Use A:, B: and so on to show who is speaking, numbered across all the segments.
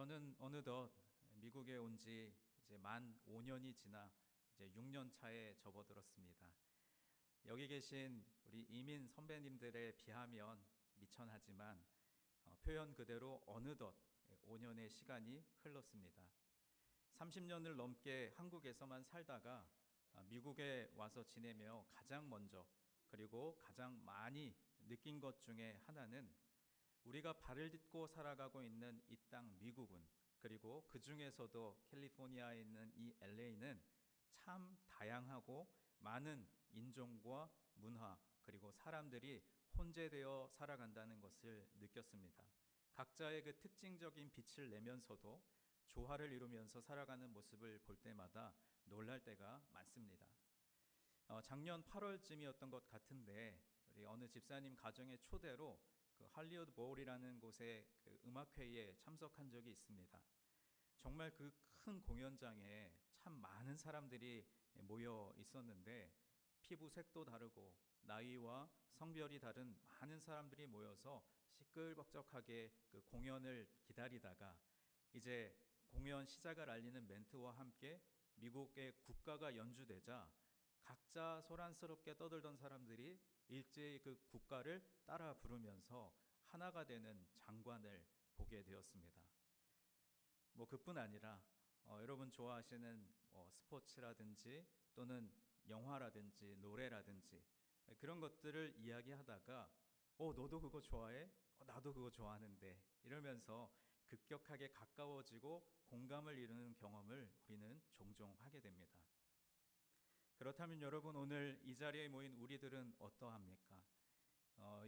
A: 저는 어느덧 미국에 온 지 이제 만 5년이 지나 이제 6년 차에 접어들었습니다. 여기 계신 우리 이민 선배님들에 비하면 미천하지만 표현 그대로 어느덧 5년의 시간이 흘렀습니다. 30년을 넘게 한국에서만 살다가 미국에 와서 지내며 가장 먼저 그리고 가장 많이 느낀 것 중에 하나는 우리가 발을 딛고 살아가고 있는 이 땅 미국은, 그리고 그 중에서도 캘리포니아에 있는 이 LA는 참 다양하고 많은 인종과 문화 그리고 사람들이 혼재되어 살아간다는 것을 느꼈습니다. 각자의 그 특징적인 빛을 내면서도 조화를 이루면서 살아가는 모습을 볼 때마다 놀랄 때가 많습니다. 작년 8월쯤이었던 것 같은데 우리 어느 집사님 가정의 초대로 그 할리우드 볼이라는 곳의 그 음악회의에 참석한 적이 있습니다. 정말 그 큰 공연장에 참 많은 사람들이 모여 있었는데 피부색도 다르고 나이와 성별이 다른 많은 사람들이 모여서 시끌벅적하게 그 공연을 기다리다가 이제 공연 시작을 알리는 멘트와 함께 미국의 국가가 연주되자 각자 소란스럽게 떠들던 사람들이 일제히 그 국가를 따라 부르면서 하나가 되는 장관을 보게 되었습니다. 그뿐 아니라 여러분 좋아하시는 스포츠라든지 또는 영화라든지 노래라든지 그런 것들을 이야기하다가 너도 그거 좋아해? 나도 그거 좋아하는데 이러면서 급격하게 가까워지고 공감을 이루는 경험을 우리는 종종 하게 됩니다. 그렇다면 여러분, 오늘 이 자리에 모인 우리들은 어떠합니까?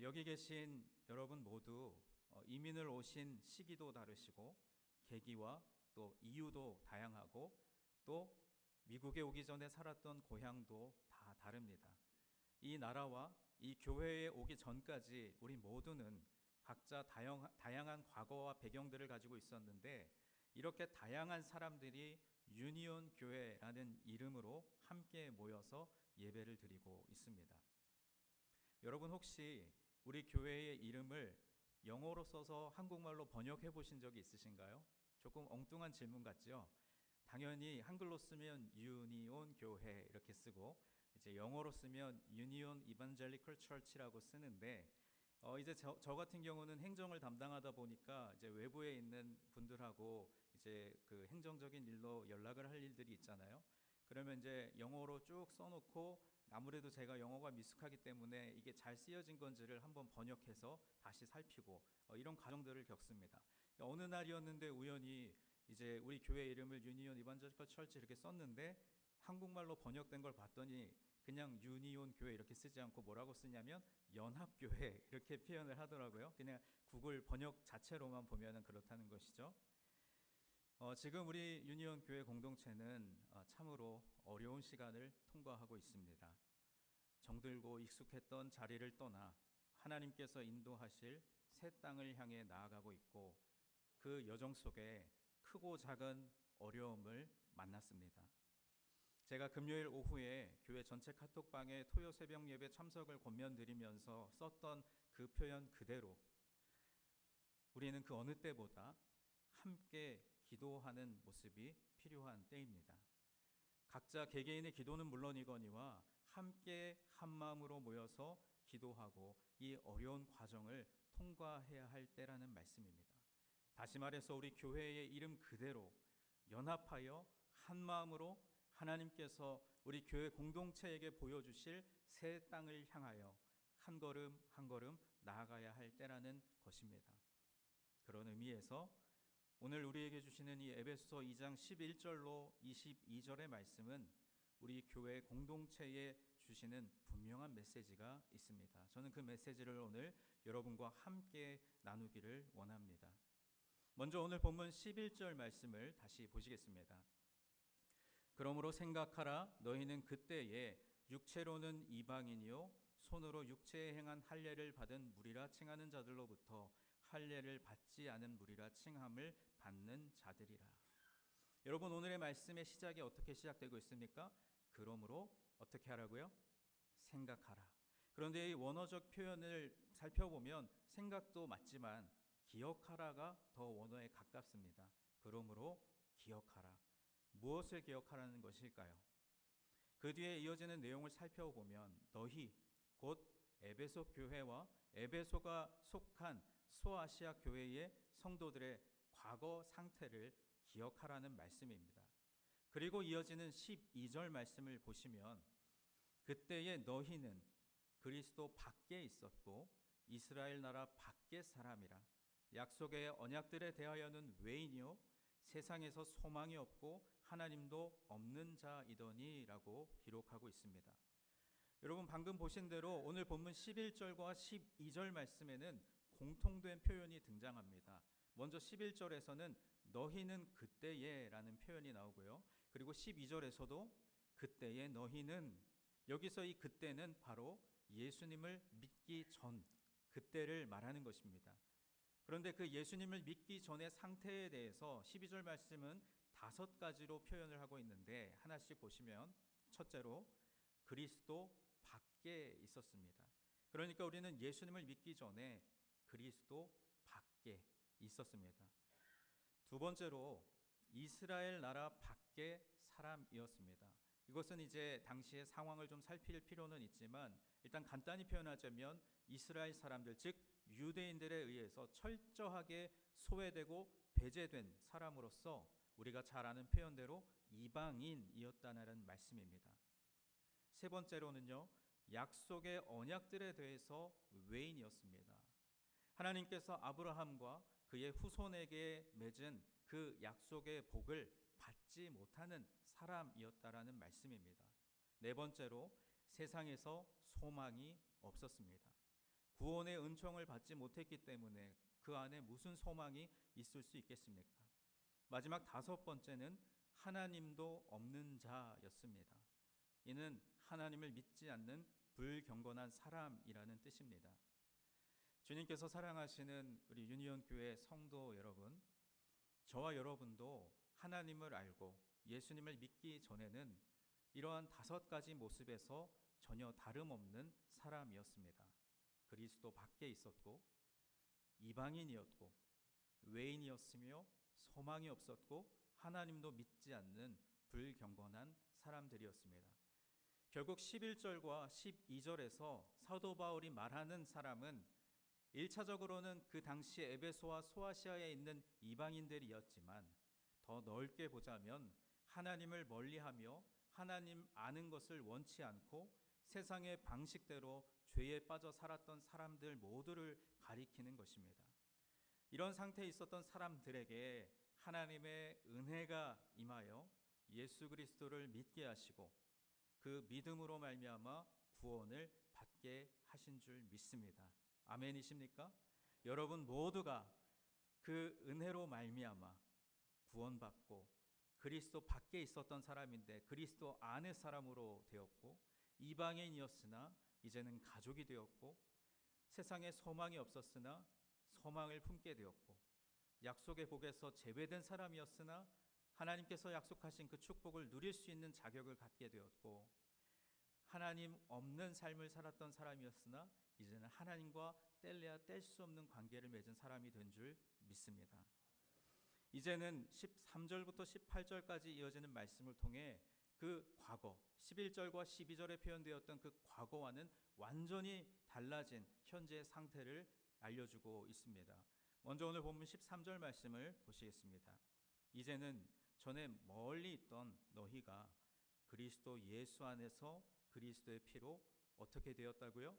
A: 여기 계신 여러분 모두 이민을 오신 시기도 다르시고 계기와 또 이유도 다양하고 또 미국에 오기 전에 살았던 고향도 다 다릅니다. 이 나라와 이 교회에 오기 전까지 우리 모두는 각자 다양한 과거와 배경들을 가지고 있었는데 이렇게 다양한 사람들이 유니온 교회라는 이름으로 함께 모여서 예배를 드리고 있습니다. 여러분 혹시 우리 교회의 이름을 영어로 써서 한국말로 번역해 보신 적이 있으신가요? 조금 엉뚱한 질문 같죠? 당연히 한글로 쓰면 유니온 교회 이렇게 쓰고 이제 영어로 쓰면 유니온 이반젤리컬 처치라고 쓰는데 이제 저 같은 경우는 행정을 담당하다 보니까 이제 외부에 있는 분들하고 이제 그 행정적인 일로 연락을 할 일들이 있잖아요. 그러면 이제 영어로 쭉 써놓고 아무래도 제가 영어가 미숙하기 때문에 이게 잘 쓰여진 건지를 한번 번역해서 다시 살피고 이런 과정들을 겪습니다. 어느 날이었는데 우연히 이제 우리 교회 이름을 유니온 이반젤리컬 처치 이렇게 썼는데 한국말로 번역된 걸 봤더니 그냥 유니온 교회 이렇게 쓰지 않고 뭐라고 쓰냐면 연합교회 이렇게 표현을 하더라고요. 그냥 구글 번역 자체로만 보면은 그렇다는 것이죠. 지금 우리 유니온 교회 공동체는 참으로 어려운 시간을 통과하고 있습니다. 정들고 익숙했던 자리를 떠나 하나님께서 인도하실 새 땅을 향해 나아가고 있고 그 여정 속에 크고 작은 어려움을 만났습니다. 제가 금요일 오후에 교회 전체 카톡방에 토요 새벽 예배 참석을 권면드리면서 썼던 그 표현 그대로 우리는 그 어느 때보다 함께 기도하는 모습이 필요한 때입니다. 각자 개개인의 기도는 물론이거니와 함께 한 마음으로 모여서 기도하고 이 어려운 과정을 통과해야 할 때라는 말씀입니다. 다시 말해서 우리 교회의 이름 그대로 연합하여 한 마음으로 하나님께서 우리 교회 공동체에게 보여주실 새 땅을 향하여 한 걸음 한 걸음 나아가야 할 때라는 것입니다. 그런 의미에서 오늘 우리에게 주시는 이 에베소서 2장 11절로 22절의 말씀은 우리 교회 공동체에 주시는 분명한 메시지가 있습니다. 저는 그 메시지를 오늘 여러분과 함께 나누기를 원합니다. 먼저 오늘 본문 11절 말씀을 다시 보시겠습니다. 그러므로 생각하라. 너희는 그때에 육체로는 이방인이요 손으로 육체에 행한 할례를 받은 무리라 칭하는 자들로부터 할례를 받지 않은 무리라 칭함을 받는 자들이라. 여러분, 오늘의 말씀의 시작이 어떻게 시작되고 있습니까? 그러므로 어떻게 하라고요? 생각하라. 그런데 이 원어적 표현을 살펴보면 생각도 맞지만 기억하라가 더 원어에 가깝습니다. 그러므로 기억하라. 무엇을 기억하라는 것일까요? 그 뒤에 이어지는 내용을 살펴보면 너희 곧 에베소 교회와 에베소가 속한 소아시아 교회의 성도들의 과거 상태를 기억하라는 말씀입니다. 그리고 이어지는 12절 말씀을 보시면 그때의 너희는 그리스도 밖에 있었고 이스라엘 나라 밖의 사람이라 약속의 언약들에 대하여는 외인이요 세상에서 소망이 없고 하나님도 없는 자이더니 라고 기록하고 있습니다. 여러분 방금 보신 대로 오늘 본문 11절과 12절 말씀에는 공통된 표현이 등장합니다. 먼저 11절에서는 너희는 그때에 라는 표현이 나오고요. 그리고 12절에서도 그때에 너희는, 여기서 이 그때는 바로 예수님을 믿기 전 그때를 말하는 것입니다. 그런데 그 예수님을 믿기 전의 상태에 대해서 12절 말씀은 5가지로 표현을 하고 있는데 하나씩 보시면 첫째로 그리스도 밖에 있었습니다. 그러니까 우리는 예수님을 믿기 전에 그리스도 밖에 있었습니다. 두 번째로 이스라엘 나라 밖의 사람이었습니다. 이것은 이제 당시의 상황을 좀 살필 필요는 있지만 일단 간단히 표현하자면 이스라엘 사람들 즉 유대인들에 의해서 철저하게 소외되고 배제된 사람으로서 우리가 잘 아는 표현대로 이방인이었다는 말씀입니다. 세 번째로는요, 약속의 언약들에 대해서 외인이었습니다. 하나님께서 아브라함과 그의 후손에게 맺은 그 약속의 복을 받지 못하는 사람이었다라는 말씀입니다. 네 번째로 세상에서 소망이 없었습니다. 구원의 은총을 받지 못했기 때문에 그 안에 무슨 소망이 있을 수 있겠습니까? 마지막 5번째는 하나님도 없는 자였습니다. 이는 하나님을 믿지 않는 불경건한 사람이라는 뜻입니다. 주님께서 사랑하시는 우리 유니온 교회 성도 여러분, 저와 여러분도 하나님을 알고 예수님을 믿기 전에는 이러한 5가지 모습에서 전혀 다름없는 사람이었습니다. 그리스도 밖에 있었고 이방인이었고 외인이었으며 소망이 없었고 하나님도 믿지 않는 불경건한 사람들이었습니다. 결국 11절과 12절에서 사도 바울이 말하는 사람은 1차적으로는 그 당시 에베소와 소아시아에 있는 이방인들이었지만 더 넓게 보자면 하나님을 멀리하며 하나님 아는 것을 원치 않고 세상의 방식대로 죄에 빠져 살았던 사람들 모두를 가리키는 것입니다. 이런 상태에 있었던 사람들에게 하나님의 은혜가 임하여 예수 그리스도를 믿게 하시고 그 믿음으로 말미암아 구원을 받게 하신 줄 믿습니다. 아멘이십니까? 여러분 모두가 그 은혜로 말미암아 구원받고 그리스도 밖에 있었던 사람인데 그리스도 안의 사람으로 되었고 이방인이었으나 이제는 가족이 되었고 세상에 소망이 없었으나 소망을 품게 되었고 약속의 복에서 제외된 사람이었으나 하나님께서 약속하신 그 축복을 누릴 수 있는 자격을 갖게 되었고 하나님 없는 삶을 살았던 사람이었으나 이제는 하나님과 뗄래야 뗄 수 없는 관계를 맺은 사람이 된 줄 믿습니다. 이제는 13절부터 18절까지 이어지는 말씀을 통해 그 과거 11절과 12절에 표현되었던 그 과거와는 완전히 달라진 현재의 상태를 알려주고 있습니다. 먼저 오늘 본문 13절 말씀을 보시겠습니다. 이제는 전에 멀리 있던 너희가 그리스도 예수 안에서 그리스도의 피로 어떻게 되었다고요?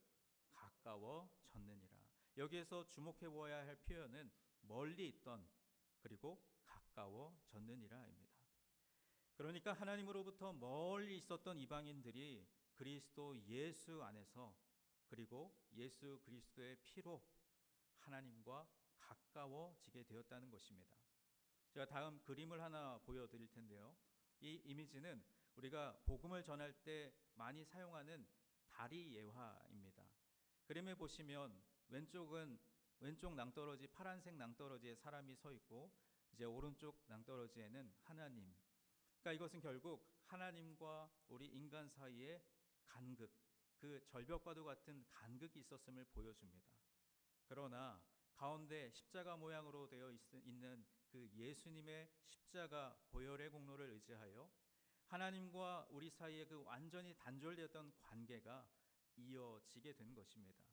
A: 가까워졌느니라. 여기에서 주목해 보아야 할 표현은 멀리 있던 그리고 가까워졌느니라입니다. 그러니까 하나님으로부터 멀리 있었던 이방인들이 그리스도 예수 안에서 그리고 예수 그리스도의 피로 하나님과 가까워지게 되었다는 것입니다. 제가 다음 그림을 하나 보여드릴 텐데요. 이 이미지는 우리가 복음을 전할 때 많이 사용하는 다리 예화입니다. 그림에 보시면 왼쪽 낭떠러지 파란색 낭떠러지에 사람이 서 있고 이제 오른쪽 낭떠러지에는 하나님. 그러니까 이것은 결국 하나님과 우리 인간 사이에 간극, 그 절벽과도 같은 간극이 있었음을 보여줍니다. 그러나 가운데 십자가 모양으로 되어 있는 그 예수님의 십자가 보혈의 공로를 의지하여 하나님과 우리 사이에 그 완전히 단절되었던 관계가 이어지게 된 것입니다.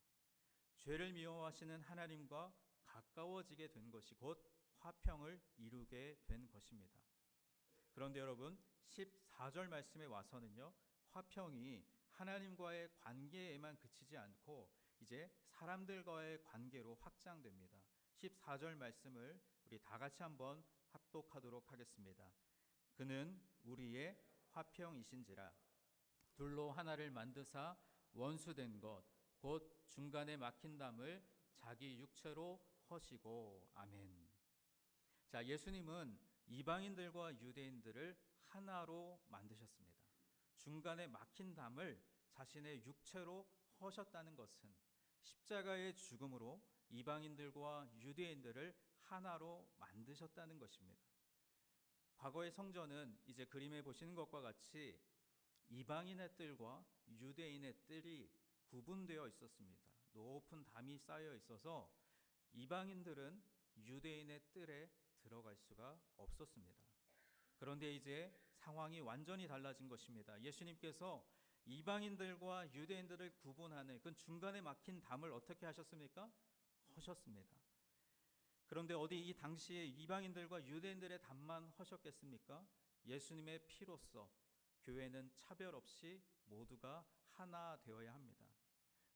A: 죄를 미워하시는 하나님과 가까워지게 된 것이 곧 화평을 이루게 된 것입니다. 그런데 여러분 14절 말씀에 와서는요, 화평이 하나님과의 관계에만 그치지 않고 이제 사람들과의 관계로 확장됩니다. 14절 말씀을 우리 다 같이 한번 합독하도록 하겠습니다. 그는 우리의 화평이신지라 둘로 하나를 만드사 원수된 것 곧 중간에 막힌 담을 자기 육체로 허시고. 아멘. 자, 예수님은 이방인들과 유대인들을 하나로 만드셨습니다. 중간에 막힌 담을 자신의 육체로 허셨다는 것은 십자가의 죽음으로 이방인들과 유대인들을 하나로 만드셨다는 것입니다. 과거의 성전은 이제 그림에 보시는 것과 같이 이방인의 뜰과 유대인의 뜰이 구분되어 있었습니다. 높은 담이 쌓여 있어서 이방인들은 유대인의 뜰에 들어갈 수가 없었습니다. 그런데 이제 상황이 완전히 달라진 것입니다. 예수님께서 이방인들과 유대인들을 구분하는 그 중간에 막힌 담을 어떻게 하셨습니까? 허셨습니다. 그런데 어디 이 당시에 이방인들과 유대인들의 담만 허셨겠습니까? 예수님의 피로써 교회는 차별 없이 모두가 하나 되어야 합니다.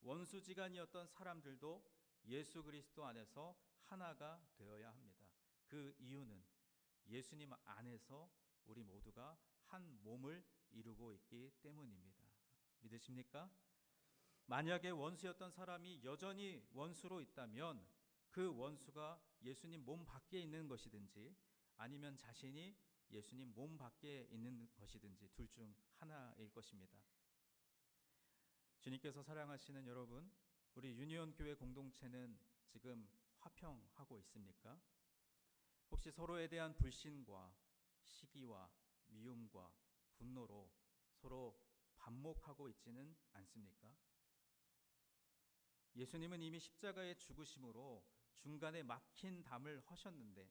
A: 원수지간이었던 사람들도 예수 그리스도 안에서 하나가 되어야 합니다. 그 이유는 예수님 안에서 우리 모두가 한 몸을 이루고 있기 때문입니다. 믿으십니까? 만약에 원수였던 사람이 여전히 원수로 있다면 그 원수가 예수님 몸 밖에 있는 것이든지 아니면 자신이 예수님 몸 밖에 있는 것이든지 둘 중 하나일 것입니다. 주님께서 사랑하시는 여러분, 우리 유니온 교회 공동체는 지금 화평하고 있습니까? 혹시 서로에 대한 불신과 시기와 미움과 분노로 서로 반목하고 있지는 않습니까? 예수님은 이미 십자가의 죽으심으로 중간에 막힌 담을 허셨는데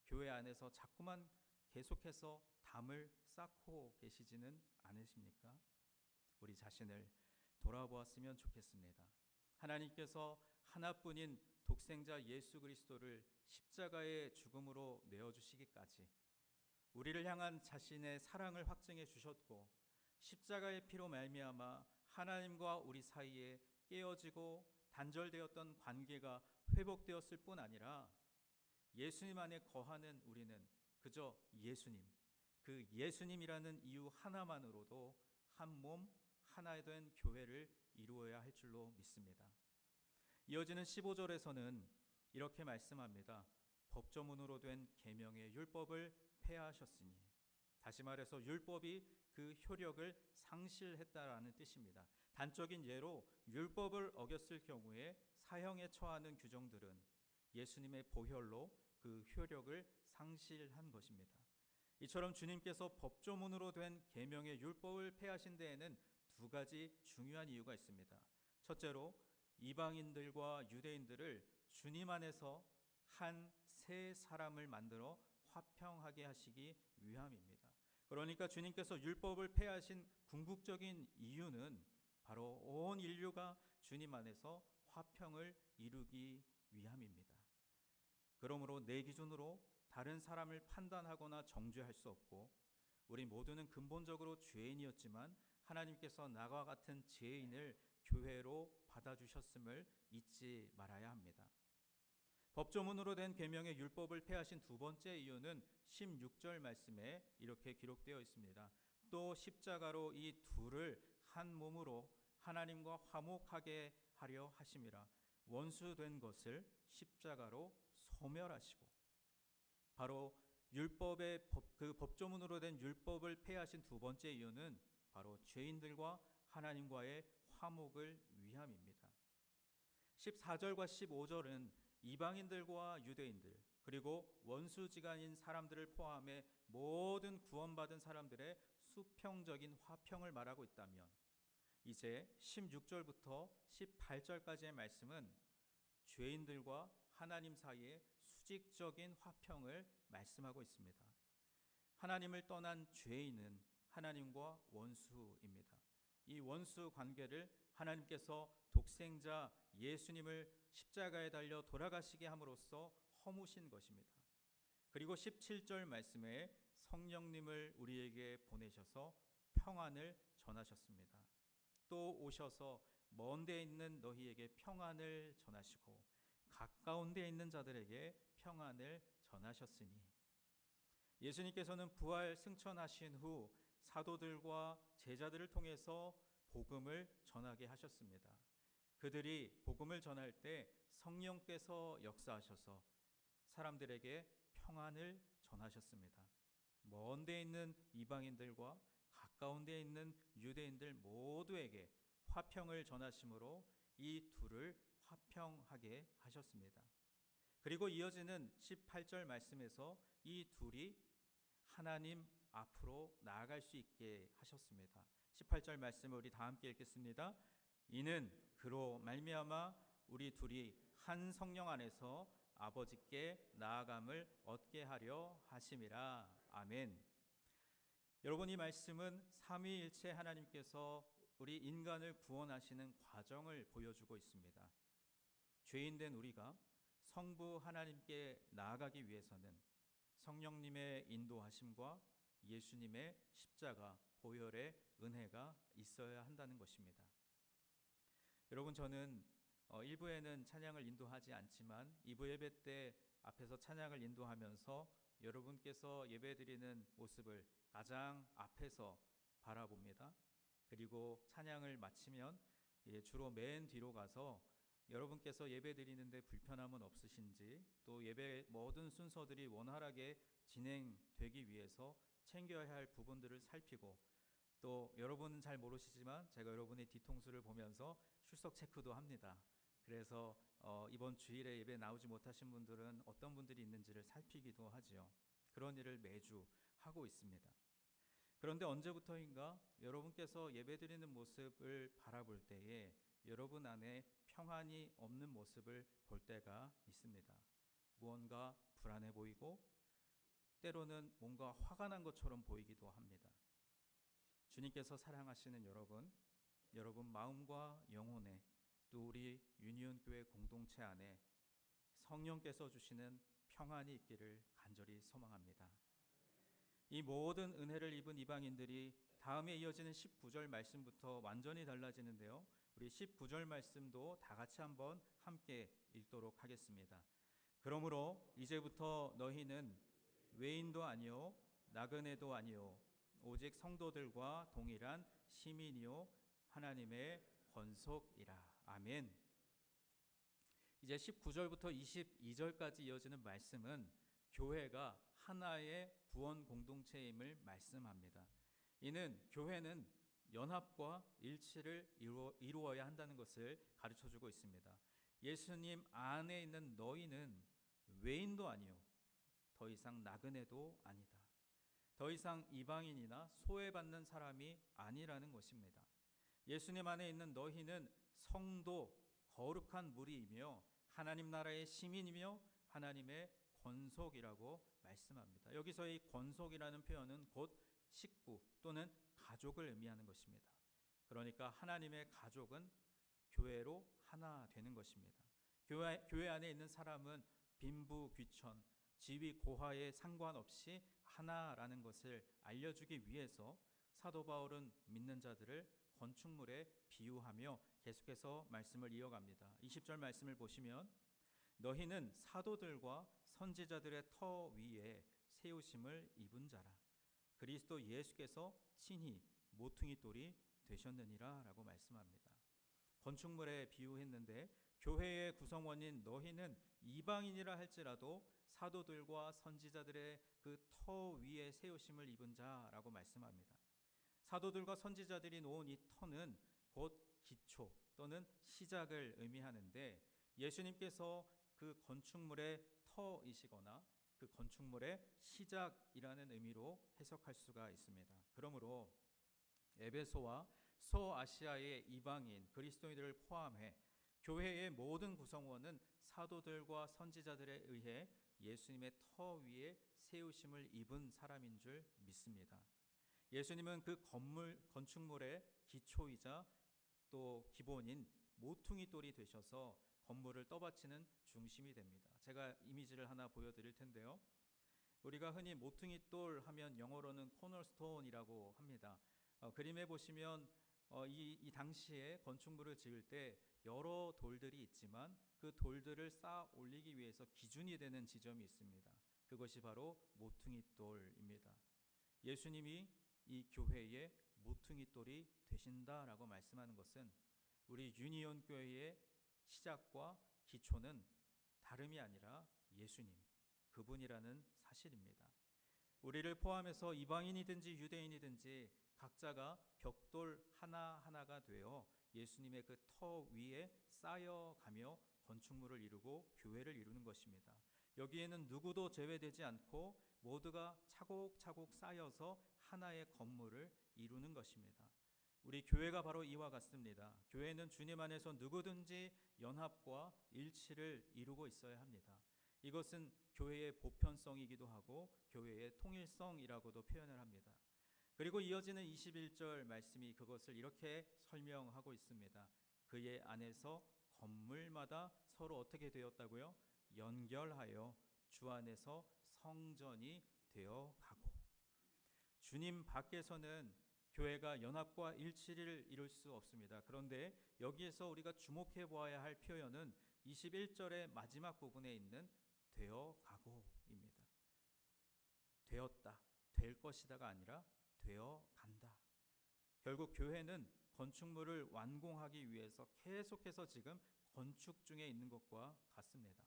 A: 교회 안에서 자꾸만 계속해서 담을 쌓고 계시지는 않으십니까? 우리 자신을 돌아보았으면 좋겠습니다. 하나님께서 하나뿐인 독생자 예수 그리스도를 십자가의 죽음으로 내어주시기까지 우리를 향한 자신의 사랑을 확증해 주셨고 십자가의 피로 말미암아 하나님과 우리 사이에 깨어지고 단절되었던 관계가 회복되었을 뿐 아니라 예수님 안에 거하는 우리는 그저 예수님, 그 예수님이라는 이유 하나만으로도 한 몸 하나 된 교회를 이루어야 할 줄로 믿습니다. 이어지는 15절에서는 이렇게 말씀합니다. 법조문으로 된 계명의 율법을 폐하셨으니, 다시 말해서 율법이 그 효력을 상실했다라는 뜻입니다. 단적인 예로 율법을 어겼을 경우에 사형에 처하는 규정들은 예수님의 보혈로 그 효력을 상실한 것입니다. 이처럼 주님께서 법조문으로 된 계명의 율법을 폐하신 데에는 두 가지 중요한 이유가 있습니다. 첫째로 이방인들과 유대인들을 주님 안에서 한 새 사람을 만들어 화평하게 하시기 위함입니다. 그러니까 주님께서 율법을 폐하신 궁극적인 이유는 바로 온 인류가 주님 안에서 화평을 이루기 위함입니다. 그러므로 내 기준으로 다른 사람을 판단하거나 정죄할 수 없고 우리 모두는 근본적으로 죄인이었지만 하나님께서 나와 같은 죄인을 교회로 받아주셨음을 잊지 말아야 합니다. 법조문으로 된 계명의 율법을 폐하신 두 번째 이유는 16절 말씀에 이렇게 기록되어 있습니다. 또 십자가로 이 둘을 한 몸으로 하나님과 화목하게 하려 하심이라. 원수된 것을 십자가로 소멸하시고. 바로 율법의 그 법조문으로 된 율법을 폐하신 두 번째 이유는 바로 죄인들과 하나님과의 화목을 위함입니다. 14절과 15절은 이방인들과 유대인들 그리고 원수지간인 사람들을 포함해 모든 구원받은 사람들의 수평적인 화평을 말하고 있다면 이제 16절부터 18절까지의 말씀은 죄인들과 하나님 사이의 수직적인 화평을 말씀하고 있습니다. 하나님을 떠난 죄인은 하나님과 원수입니다. 이 원수 관계를 하나님께서 독생자 예수님을 십자가에 달려 돌아가시게 함으로써 허무신 것입니다. 그리고 17절 말씀에 성령님을 우리에게 보내셔서 평안을 전하셨습니다. 또 오셔서 먼 데 있는 너희에게 평안을 전하시고 가까운 데 있는 자들에게 평안을 전하셨으니, 예수님께서는 부활 승천하신 후 사도들과 제자들을 통해서 복음을 전하게 하셨습니다. 그들이 복음을 전할 때 성령께서 역사하셔서 사람들에게 평안을 전하셨습니다. 먼 데 있는 이방인들과 가까운 데 있는 유대인들 모두에게 화평을 전하심으로 이 둘을 화평하게 하셨습니다. 그리고 이어지는 18절 말씀에서 이 둘이 하나님 앞으로 나아갈 수 있게 하셨습니다. 18절 말씀을 우리 다 함께 읽겠습니다. 이는 그로 말미암아 우리 둘이 한 성령 안에서 아버지께 나아감을 얻게 하려 하심이라. 아멘. 여러분, 이 말씀은 삼위일체 하나님께서 우리 인간을 구원하시는 과정을 보여주고 있습니다. 죄인된 우리가 성부 하나님께 나아가기 위해서는 성령님의 인도하심과 예수님의 십자가 보혈의 은혜가 있어야 한다는 것입니다. 여러분, 저는 1부에는 찬양을 인도하지 않지만 2부 예배 때 앞에서 찬양을 인도하면서 여러분께서 예배드리는 모습을 가장 앞에서 바라봅니다. 그리고 찬양을 마치면 주로 맨 뒤로 가서 여러분께서 예배드리는데 불편함은 없으신지, 또 예배 모든 순서들이 원활하게 진행되기 위해서 챙겨야 할 부분들을 살피고, 또 여러분은 잘 모르시지만 제가 여러분의 뒤통수를 보면서 출석 체크도 합니다. 그래서 이번 주일에 예배 나오지 못하신 분들은 어떤 분들이 있는지를 살피기도 하지요. 그런 일을 매주 하고 있습니다. 그런데 언제부터인가 여러분께서 예배드리는 모습을 바라볼 때에 여러분 안에 평안이 없는 모습을 볼 때가 있습니다. 무언가 불안해 보이고 때로는 뭔가 화가 난 것처럼 보이기도 합니다. 주님께서 사랑하시는 여러분 마음과 영혼에, 또 우리 유니온 교회 공동체 안에 성령께서 주시는 평안이 있기를 간절히 소망합니다. 이 모든 은혜를 입은 이방인들이 다음에 이어지는 19절 말씀부터 완전히 달라지는데요. 우리 19절 말씀도 다 같이 한번 함께 읽도록 하겠습니다. 그러므로 이제부터 너희는 외인도 아니요 나그네도 아니요 오직 성도들과 동일한 시민이요 하나님의 권속이라. 아멘. 이제 19절부터 22절까지 이어지는 말씀은 교회가 하나의 구원 공동체임을 말씀합니다. 이는 교회는 연합과 일치를 이루어야 한다는 것을 가르쳐주고 있습니다. 예수님 안에 있는 너희는 외인도 아니요 더 이상 나그네도 아니다. 더 이상 이방인이나 소외받는 사람이 아니라는 것입니다. 예수님 안에 있는 너희는 성도, 거룩한 무리이며 하나님 나라의 시민이며 하나님의 권속이라고 말씀합니다. 여기서 이 권속이라는 표현은 곧 식구 또는 가족을 의미하는 것입니다. 그러니까 하나님의 가족은 교회로 하나 되는 것입니다. 교회 안에 있는 사람은 빈부 귀천, 지위 고하에 상관없이 하나라는 것을 알려주기 위해서 사도 바울은 믿는 자들을 건축물에 비유하며 계속해서 말씀을 이어갑니다. 20절 말씀을 보시면 너희는 사도들과 선지자들의 터 위에 세우심을 입은 자라. 그리스도 예수께서 친히 모퉁이 돌이 되셨느니라 라고 말씀합니다. 건축물에 비유했는데 교회의 구성원인 너희는 이방인이라 할지라도 사도들과 선지자들의 그 터 위에 세우심을 입은 자라고 말씀합니다. 사도들과 선지자들이 놓은 이 터는 곧 기초 또는 시작을 의미하는데 예수님께서 그 건축물의 터이시거나 그 건축물의 시작이라는 의미로 해석할 수가 있습니다. 그러므로 에베소와 서아시아의 이방인 그리스도인들을 포함해 교회의 모든 구성원은 사도들과 선지자들에 의해 예수님의 터 위에 세우심을 입은 사람인 줄 믿습니다. 예수님은 그 건축물의 기초이자 또 기본인 모퉁이 돌이 되셔서 건물을 떠받치는 중심이 됩니다. 제가 이미지를 하나 보여드릴 텐데요. 우리가 흔히 모퉁이 돌 하면 영어로는 코너스톤이라고 합니다. 그림에 보시면 이 당시에 건축물을 지을 때 여러 돌들이 있지만 그 돌들을 쌓아 올리기 위해서 기준이 되는 지점이 있습니다. 그것이 바로 모퉁이 돌입니다. 예수님이 이 교회의 모퉁이 돌이 되신다라고 말씀하는 것은 우리 유니온 교회의 시작과 기초는 다름이 아니라 예수님, 그분이라는 사실입니다. 우리를 포함해서 이방인이든지 유대인이든지 각자가 벽돌 하나하나가 되어 예수님의 그 터 위에 쌓여가며 건축물을 이루고 교회를 이루는 것입니다. 여기에는 누구도 제외되지 않고 모두가 차곡차곡 쌓여서 하나의 건물을 이루는 것입니다. 우리 교회가 바로 이와 같습니다. 교회는 주님 안에서 누구든지 연합과 일치를 이루고 있어야 합니다. 이것은 교회의 보편성이기도 하고 교회의 통일성이라고도 표현을 합니다. 그리고 이어지는 21절 말씀이 그것을 이렇게 설명하고 있습니다. 그의 안에서 건물마다 서로 어떻게 되었다고요? 연결하여 주 안에서 성전이 되어 가고. 주님 밖에서는 교회가 연합과 일치를 이룰 수 없습니다. 그런데 여기에서 우리가 주목해 보아야 할 표현은 21절의 마지막 부분에 있는 되어 가고입니다. 되었다, 될 것이다가 아니라 되어 간다. 결국 교회는 건축물을 완공하기 위해서 계속해서 지금 건축 중에 있는 것과 같습니다.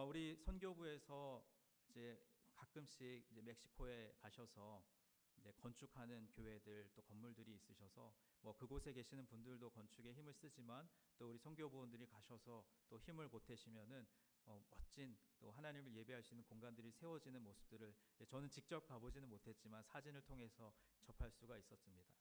A: 우리 선교부에서 이제 가끔씩 이제 멕시코에 가셔서 이제 건축하는 교회들 또 건물들이 있으셔서 그곳에 계시는 분들도 건축에 힘을 쓰지만 또 우리 선교부원들이 가셔서 또 힘을 보태시면은 멋진 또 하나님을 예배할 수 있는 공간들이 세워지는 모습들을 저는 직접 가보지는 못했지만 사진을 통해서 접할 수가 있었습니다.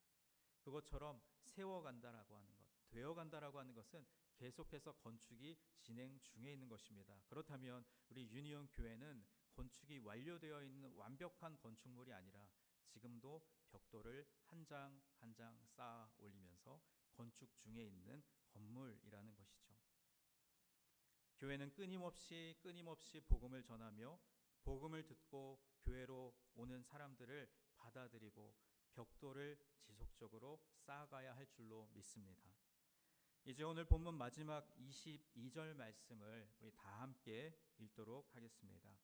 A: 그것처럼 세워간다라고 하는 것, 되어간다라고 하는 것은 계속해서 건축이 진행 중에 있는 것입니다. 그렇다면 우리 유니온 교회는 건축이 완료되어 있는 완벽한 건축물이 아니라 지금도 벽돌을 한 장 한 장 쌓아 올리면서 건축 중에 있는 건물이라는 것이죠. 교회는 끊임없이 복음을 전하며 복음을 듣고 교회로 오는 사람들을 받아들이고 벽돌을 지속적으로 쌓아가야 할 줄로 믿습니다. 이제 오늘 본문 마지막 22절 말씀을 우리 다 함께 읽도록 하겠습니다.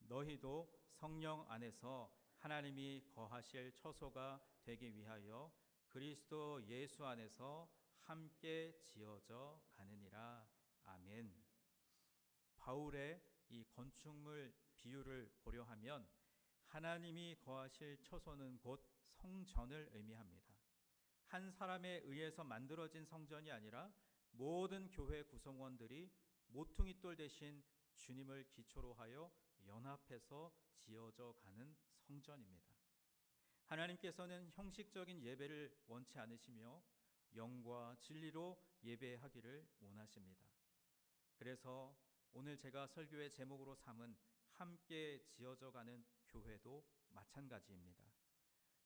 A: 너희도 성령 안에서 하나님이 거하실 처소가 되기 위하여 그리스도 예수 안에서 함께 지어져 가느니라. 아멘. 바울의 이 건축물 비유를 고려하면 하나님이 거하실 처소는 곧 성전을 의미합니다. 한 사람에 의해서 만들어진 성전이 아니라 모든 교회 구성원들이 모퉁이돌 대신 주님을 기초로 하여 연합해서 지어져 가는 성전입니다. 하나님께서는 형식적인 예배를 원치 않으시며 영과 진리로 예배하기를 원하십니다. 그래서 오늘 제가 설교의 제목으로 삼은 함께 지어져 가는 교회도 마찬가지입니다.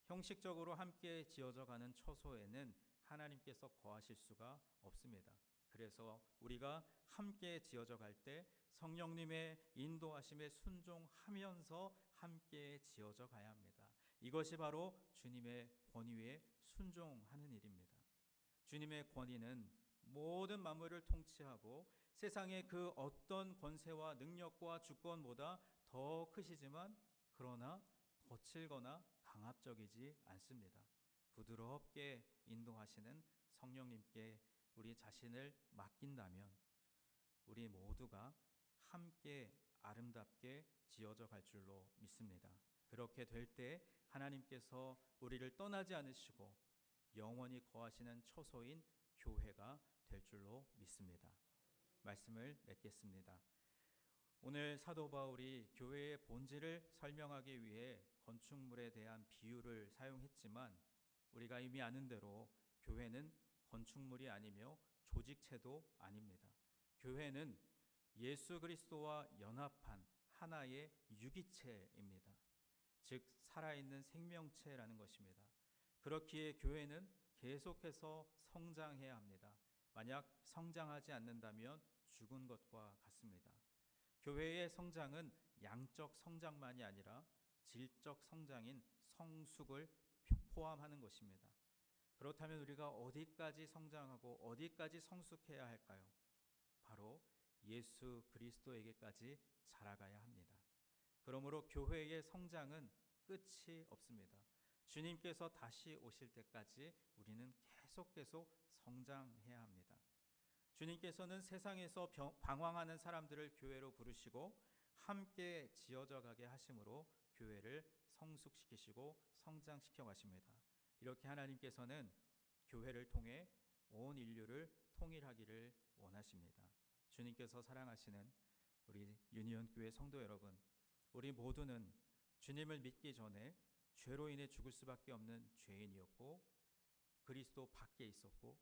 A: 형식적으로 함께 지어져 가는 처소에는 하나님께서 거하실 수가 없습니다. 그래서 우리가 함께 지어져 갈 때 성령님의 인도하심에 순종하면서 함께 지어져 가야 합니다. 이것이 바로 주님의 권위에 순종하는 일입니다. 주님의 권위는 모든 만물을 통치하고 세상의 그 어떤 권세와 능력과 주권보다 더 크시지만 그러나 거칠거나 강압적이지 않습니다. 부드럽게 인도하시는 성령님께 우리 자신을 맡긴다면 우리 모두가 함께 아름답게 지어져 갈 줄로 믿습니다. 그렇게 될 때 하나님께서 우리를 떠나지 않으시고 영원히 거하시는 처소인 교회가 될 줄로 믿습니다. 말씀을 맺겠습니다. 오늘 사도 바울이 교회의 본질을 설명하기 위해 건축물에 대한 비유를 사용했지만 우리가 이미 아는 대로 교회는 건축물이 아니며 조직체도 아닙니다. 교회는 예수 그리스도와 연합한 하나의 유기체입니다. 즉 살아있는 생명체라는 것입니다. 그렇기에 교회는 계속해서 성장해야 합니다. 만약 성장하지 않는다면 죽은 것과 같습니다. 교회의 성장은 양적 성장만이 아니라 질적 성장인 성숙을 포함하는 것입니다. 그렇다면 우리가 어디까지 성장하고 어디까지 성숙해야 할까요? 바로 예수 그리스도에게까지 자라가야 합니다. 그러므로 교회의 성장은 끝이 없습니다. 주님께서 다시 오실 때까지 우리는 계속 성장해야 합니다. 주님께서는 세상에서 방황하는 사람들을 교회로 부르시고 함께 지어져 가게 하심으로 교회를 성숙시키시고 성장시켜 가십니다. 이렇게 하나님께서는 교회를 통해 온 인류를 통일하기를 원하십니다. 주님께서 사랑하시는 우리 유니온 교회 성도 여러분, 우리 모두는 주님을 믿기 전에 죄로 인해 죽을 수밖에 없는 죄인이었고 그리스도 밖에 있었고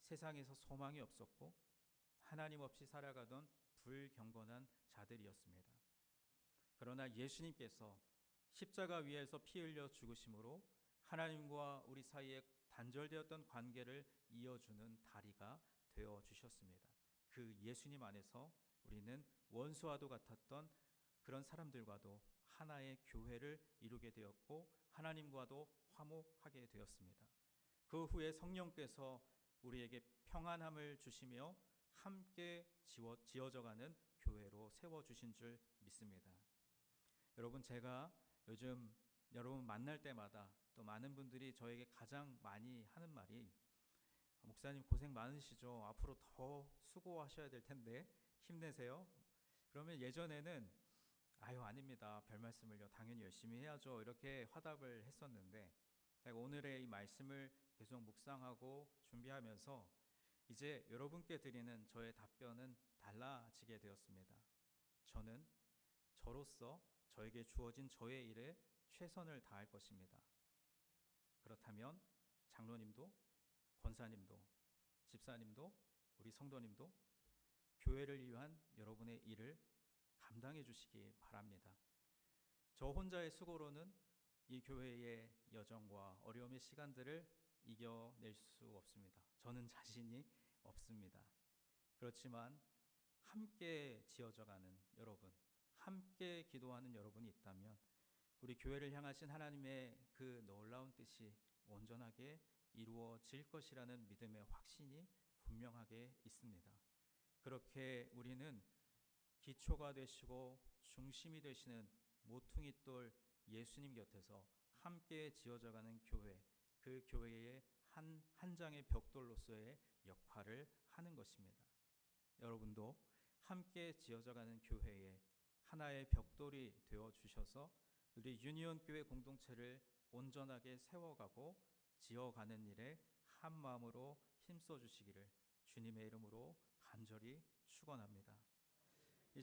A: 세상에서 소망이 없었고 하나님 없이 살아가던 불경건한 자들이었습니다. 그러나 예수님께서 십자가 위에서 피 흘려 죽으심으로 하나님과 우리 사이에 단절되었던 관계를 이어주는 다리가 되어 주셨습니다. 그 예수님 안에서 우리는 원수와도 같았던 그런 사람들과도 하나의 교회를 이루게 되었고 하나님과도 화목하게 되었습니다. 그 후에 성령께서 우리에게 평안함을 주시며 함께 지어져가는 교회로 세워주신 줄 믿습니다. 여러분, 제가 요즘 여러분 만날 때마다 또 많은 분들이 저에게 가장 많이 하는 말이 목사님 고생 많으시죠? 앞으로 더 수고하셔야 될 텐데 힘내세요. 그러면 예전에는 아유 아닙니다. 별 말씀을요. 당연히 열심히 해야죠. 이렇게 화답을 했었는데 제가 오늘의 이 말씀을 계속 묵상하고 준비하면서 이제 여러분께 드리는 저의 답변은 달라지게 되었습니다. 저는 저로서 저에게 주어진 저의 일에 최선을 다할 것입니다. 그렇다면 장로님도 권사님도 집사님도 우리 성도님도 교회를 위한 여러분의 일을 감당해 주시기 바랍니다. 저 혼자의 수고로는 이 교회의 여정과 어려움의 시간들을 이겨낼 수 없습니다. 저는 자신이 없습니다. 그렇지만 함께 지어져가는 여러분, 함께 기도하는 여러분이 있다면 우리 교회를 향하신 하나님의 그 놀라운 뜻이 온전하게 이루어질 것이라는 믿음의 확신이 분명하게 있습니다. 그렇게 우리는 기초가 되시고 중심이 되시는 모퉁이돌 예수님 곁에서 함께 지어져가는 교회, 그 교회의 한 장의 벽돌로서의 역할을 하는 것입니다. 여러분도 함께 지어져가는 교회의 하나의 벽돌이 되어 주셔서 우리 유니온 교회 공동체를 온전하게 세워가고 지어가는 일에 한 마음으로 힘써 주시기를 주님의 이름으로 간절히 축원합니다.